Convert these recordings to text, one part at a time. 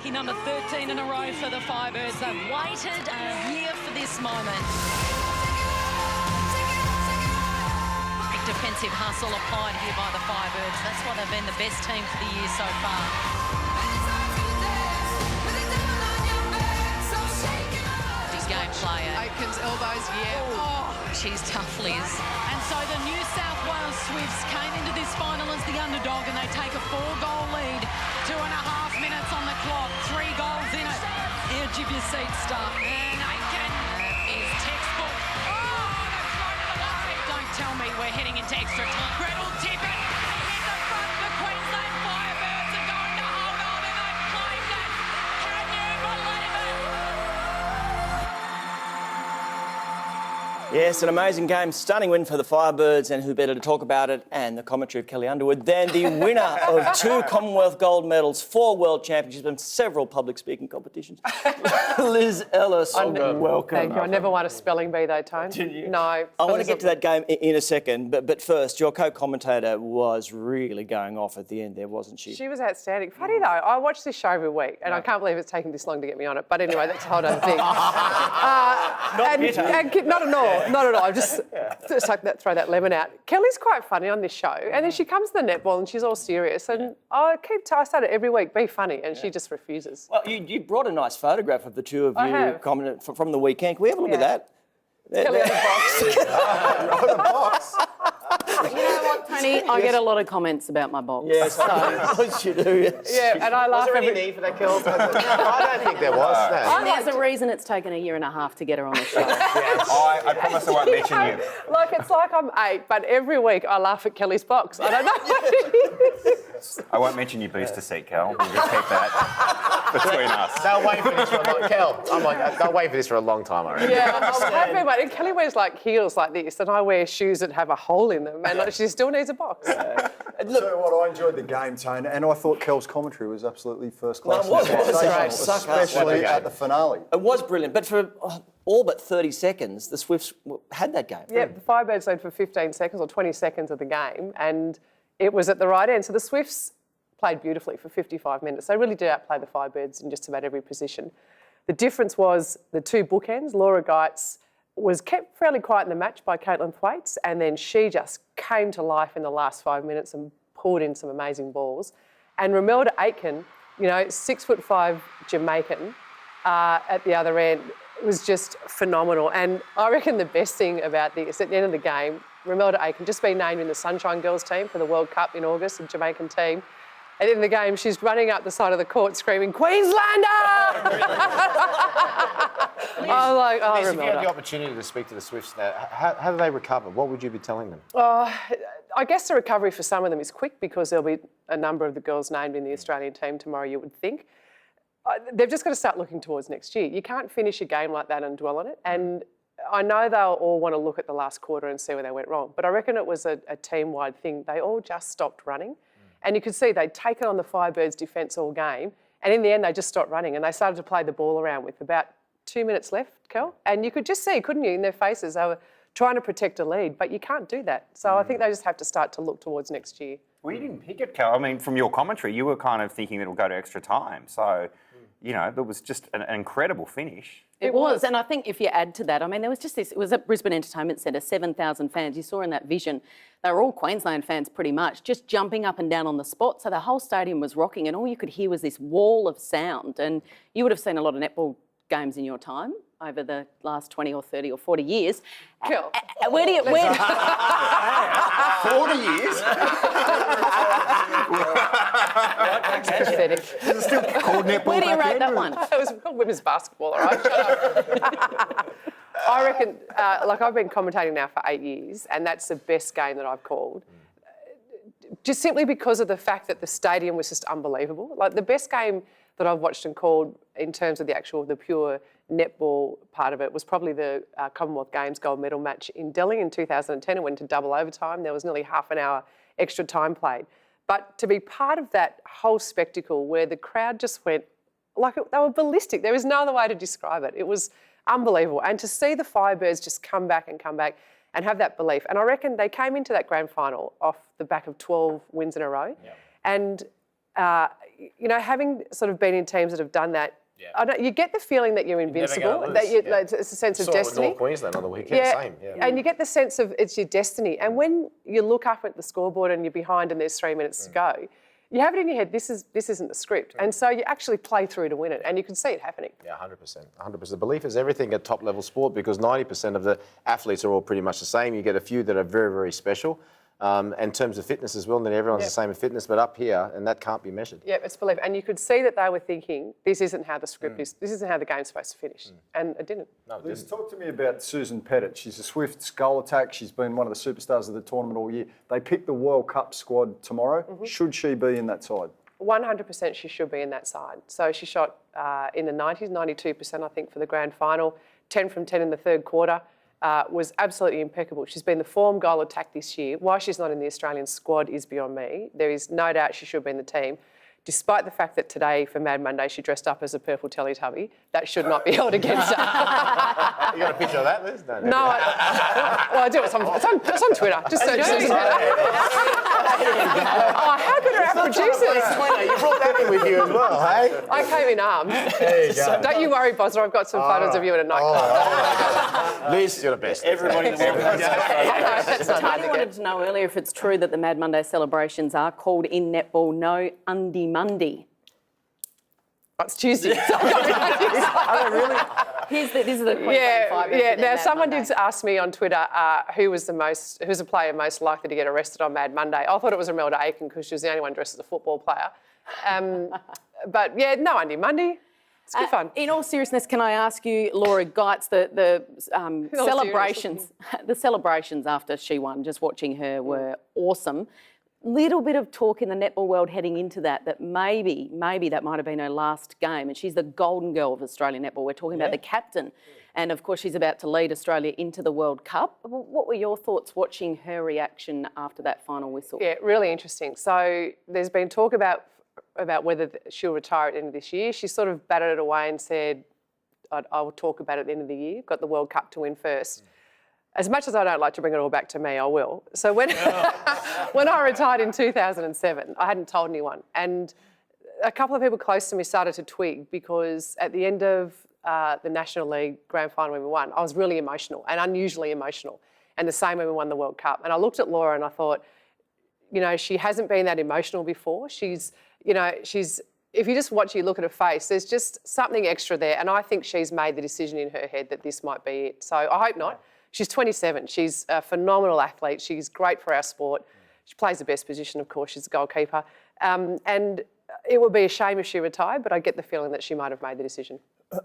lucky number 13 in a row for the Firebirds. They've waited a year for this moment. Big defensive hustle applied here by the Firebirds. That's why they've been the best team for the year so far. Big game player. Aiken's elbows, yeah. Oh, she's tough, Liz. And so the New South Wales Swifts came into this final as the underdog and they take a 4-goal lead. 2.5 minutes on the clock, 3 goals in it. Edge of your seat stuff. And Aiken is textbook. Oh, they've thrown it away. Don't tell me we're heading into extra time. Gretel Tippett in the front. The Queensland Firebirds are going to hold on and they've claimed it. Can you believe it? Yes, an amazing game. Stunning win for the Firebirds, and who better to talk about it and the commentary of Kelly Underwood than the winner of 2 Commonwealth gold medals, 4 World Championships and several public speaking competitions. Liz Ellis, welcome. Thank you. I never won a spelling bee though, Tone. Didn't you? No. I want to get to that game in a second, but first, your co-commentator was really going off at the end there, wasn't she? She was outstanding. Funny though, I watch this show every week and I can't believe it's taken this long to get me on it. But anyway, that's a whole other thing. Not at all. Not at all. I just throw that lemon out. Kelly's quite funny on this show, and then she comes to the netball and she's all serious. And I say it every week, be funny, and she just refuses. Well, you brought a nice photograph of the two of you from the weekend. Can we have a look at that? Kelly on the box. On the box. You know what, Tony? I get a lot of comments about my box. Yes, of course you do. Yes. Yeah, and I laugh. Was there any need for that, Kells? I don't think there was. No. And there's a reason it's taken a year and a half to get her on the show. I promise I won't mention you. It's like I'm 8, but every week I laugh at Kelly's box. I don't know what it is. I won't mention your booster seat, Kel. We'll just keep that between us. They'll wait for this for a long Kel, I'm like, they'll wait for this for a long time, I reckon. Yeah, I'm happy about it. And Kelly wears like heels like this, and I wear shoes that have a hole in them, and she still needs a box. Look, I enjoyed the game, Tone, and I thought Kel's commentary was absolutely first class. No, it was great. Especially at the finale. It was brilliant, but for all but 30 seconds, the Swifts had that game. Yeah, the Firebirds led for 15 seconds or 20 seconds of the game, and it was at the right end. So the Swifts played beautifully for 55 minutes. They really did outplay the Firebirds in just about every position. The difference was the 2 bookends. Laura Geitz was kept fairly quiet in the match by Caitlin Thwaites, and then she just came to life in the last 5 minutes and pulled in some amazing balls. And Romelda Aitken, 6'5" Jamaican at the other end, was just phenomenal. And I reckon the best thing about this, at the end of the game, Romelda Aitken just been named in the Sunshine Girls team for the World Cup in August, the Jamaican team. And in the game, she's running up the side of the court screaming, "Queenslander!" I was like, oh, Liz, if you had Romelda. the opportunity to speak to the Swifts now, how do they recover? What would you be telling them? I guess the recovery for some of them is quick because there'll be a number of the girls named in the Australian team tomorrow, you would think. They've just got to start looking towards next year. You can't finish a game like that and dwell on it. And I know they'll all want to look at the last quarter and see where they went wrong, but I reckon it was a team-wide thing. They all just stopped running. And you could see they'd taken on the Firebirds' defence all game, and in the end they just stopped running and they started to play the ball around with about 2 minutes left, Kel. And you could just see, couldn't you, in their faces, they were trying to protect a lead, but you can't do that. So I think they just have to start to look towards next year. Well, you didn't pick it, Kel. I mean, from your commentary, you were kind of thinking that it'll go to extra time. So, there was just an incredible finish. It was, and I think if you add to that, I mean, there was just this, it was at Brisbane Entertainment Centre, 7,000 fans. You saw in that vision, they were all Queensland fans pretty much, just jumping up and down on the spot. So the whole stadium was rocking and all you could hear was this wall of sound. And you would have seen a lot of netball games in your time over the last 20 or 30 or 40 years. Kel. Where do you... 40 years? That's pathetic. Is it still called netball? Where do you rate that one? It was women's basketball, all right? Shut up. I reckon, I've been commentating now for 8 years, and that's the best game that I've called. Just simply because of the fact that the stadium was just unbelievable. Like, the best game that I've watched and called in terms of the pure netball part of it was probably the Commonwealth Games gold medal match in Delhi in 2010. It went to double overtime. There was nearly half an hour extra time played. But to be part of that whole spectacle where the crowd just went, they were ballistic. There was no other way to describe it. It was unbelievable. And to see the Firebirds just come back and have that belief. And I reckon they came into that grand final off the back of 12 wins in a row. Yep. And you know, having sort of been in teams that have done that, you get the feeling that you're invincible. lose. That it's a sense of Saw it with destiny. North Queensland on the weekend, same. Yeah. And you get the sense of it's your destiny. And when you look up at the scoreboard and you're behind and there's 3 minutes to go, you have it in your head, this isn't the script. And so you actually play through to win it, and you can see it happening. Yeah, 100%. 100%. Belief is everything at top level sport because 90% of the athletes are all pretty much the same. You get a few that are very, very special. And in terms of fitness as well, not everyone's the same in fitness, but up here, and that can't be measured. Yeah, it's belief. And you could see that they were thinking, this isn't how the script is, this isn't how the game's supposed to finish. And it didn't. No, it Liz, didn't. talk to me about Susan Pettit. She's a swift goal attack. She's been one of the superstars of the tournament all year. They pick the World Cup squad tomorrow. Should she be in that side? 100% she should be in that side. So she shot in the 90s, 92% I think for the grand final, 10 from 10 in the third quarter. Was absolutely impeccable. She's been the form goal attack this year. Why she's not in the Australian squad is beyond me. There is no doubt she should be in the team. Despite the fact that today for Mad Monday she dressed up as a purple Teletubby, that should not be held against her. You got a picture of that, Liz? No, I do. It's on Twitter. Just search Susan Pettit. Oh, how good are our producers? You brought that in with you as well, hey? I came in armed. There you go. Don't you worry, Bosner. I've got some photos of you in a nightclub. Liz, you're the best. Everybody in the world has That's not hard Tony to wanted get. to know earlier if it's true that the Mad Monday celebrations are called in netball No Undie Monday. Oh, it's Tuesday. This is the Queensland Five. Yeah. Now, someone did ask me on Twitter who's a player most likely to get arrested on Mad Monday. I thought it was Imelda Aiken because she was the only one dressed as a football player. But yeah, no Undie Monday. It's good fun. In all seriousness, can I ask you, Laura Geitz, the celebrations after she won, just watching her were awesome. Little bit of talk in the netball world heading into that maybe that might have been her last game, and she's the golden girl of Australian netball. We're talking about the captain, and of course she's about to lead Australia into the World Cup. What were your thoughts watching her reaction after that final whistle? Yeah, really interesting. So there's been talk about whether she'll retire at the end of this year. She sort of batted it away and said, I will talk about it at the end of the year. Got the World Cup to win first. As much as I don't like to bring it all back to me, I will. So when I retired in 2007, I hadn't told anyone. And a couple of people close to me started to twig because at the end of the National League Grand Final when we won, I was really emotional and unusually emotional. And the same when we won the World Cup. And I looked at Laura and I thought, you know, she hasn't been that emotional before. If you just watch her, look at her face, there's just something extra there. And I think she's made the decision in her head that this might be it. So I hope not. She's 27. She's a phenomenal athlete. She's great for our sport. She plays the best position, of course. She's a goalkeeper. And it would be a shame if she retired, but I get the feeling that she might have made the decision.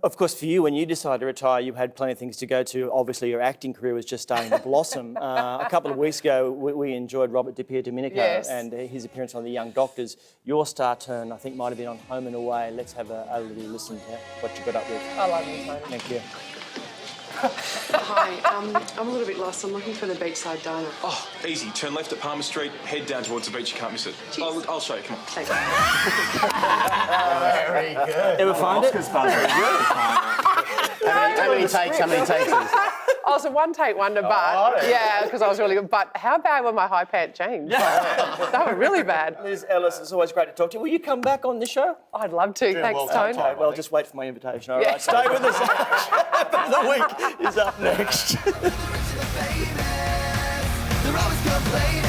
Of course, for you, when you decided to retire, you had plenty of things to go to. Obviously, your acting career was just starting to blossom. A couple of weeks ago, we enjoyed Robert Di Domenico and his appearance on The Young Doctors. Your star turn, I think, might have been on Home and Away. Let's have a little listen to what you got up with. I love you, Tony. Thank you. Hi, I'm a little bit lost. I'm looking for the beachside diner. Oh, easy. Turn left at Palmer Street, head down towards the beach. You can't miss it. I'll show you. Come on. Thank you. Very good. Ever find it? How many takes is? I was a one-take wonder, but yeah, because I was really good. But how bad were my high pant jeans? They were really bad. Liz Ellis, it's always great to talk to you. Will you come back on the show? I'd love to. Thanks, Tone. Okay, well, just wait for my invitation. All right, stay with us. Happen of the week is up next. They're always complaining.